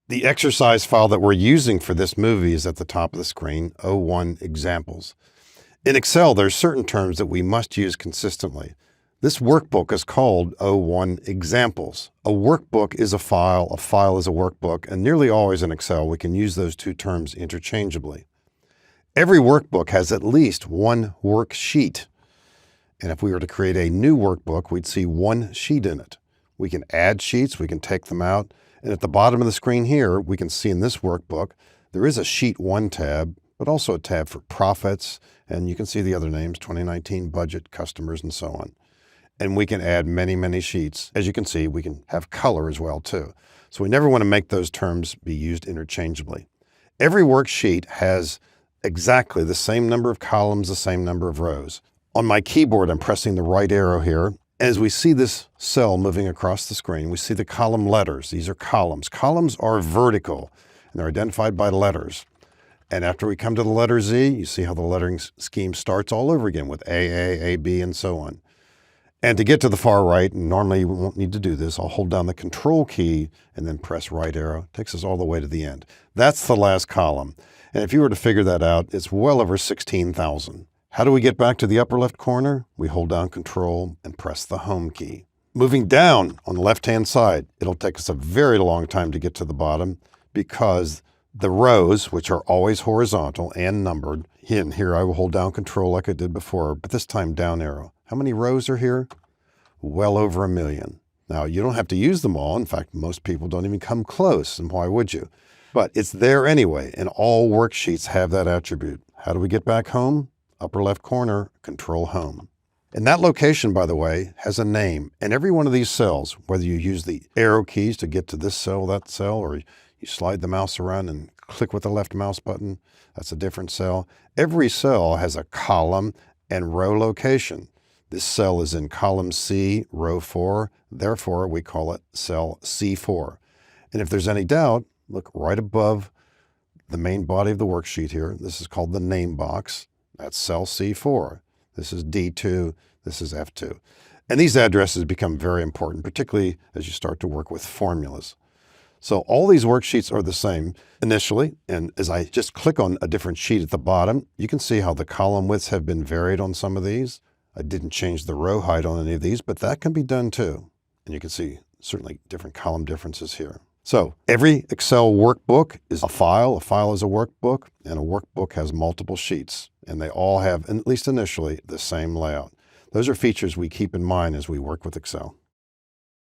The exercise file that we're using for this movie is at the top of the screen, O1 examples. In Excel, there's certain terms that we must use consistently. This workbook is called O1 examples. A workbook is a file is a workbook, and nearly always in Excel, we can use those two terms interchangeably. Every workbook has at least one worksheet. And if we were to create a new workbook, we'd see one sheet in it. We can add sheets, we can take them out. And at the bottom of the screen here, we can see in this workbook, there is a Sheet 1 tab, but also a tab for profits. And you can see the other names, 2019 budget, customers, and so on. And we can add many, many sheets. As you can see, we can have color as well too. So we never want to make those terms be used interchangeably. Every worksheet has exactly the same number of columns, the same number of rows. On my keyboard, I'm pressing the right arrow here. As we see this cell moving across the screen, we see the column letters. These are columns. Columns are vertical, and they're identified by letters. And after we come to the letter Z, you see how the lettering scheme starts all over again with A, B, and so on. And to get to the far right, and normally you won't need to do this, I'll hold down the Control key and then press right arrow. It takes us all the way to the end. That's the last column. And if you were to figure that out, it's well over 16,000. How do we get back to the upper left corner? We hold down Control and press the Home key. Moving down on the left-hand side, it'll take us a very long time to get to the bottom because the rows, which are always horizontal and numbered, and here I will hold down Control like I did before, but this time down arrow. How many rows are here? Well over 1 million. Now, you don't have to use them all. In fact, most people don't even come close, and why would you? But it's there anyway, and all worksheets have that attribute. How do we get back home? Upper left corner, Control Home. And that location, by the way, has a name. And every one of these cells, whether you use the arrow keys to get to this cell, that cell, or you slide the mouse around and click with the left mouse button, that's a different cell. Every cell has a column and row location. This cell is in column C, row 4. Therefore, we call it cell C4. And if there's any doubt, look right above the main body of the worksheet here. This is called the name box. That's cell C4. This is D2. This is F2. And these addresses become very important, particularly as you start to work with formulas. So all these worksheets are the same initially. And as I just click on a different sheet at the bottom, you can see how the column widths have been varied on some of these. I didn't change the row height on any of these, but that can be done too. And you can see certainly different column differences here. So every Excel workbook is a file is a workbook, and a workbook has multiple sheets, and they all have, at least initially, the same layout. Those are features we keep in mind as we work with Excel.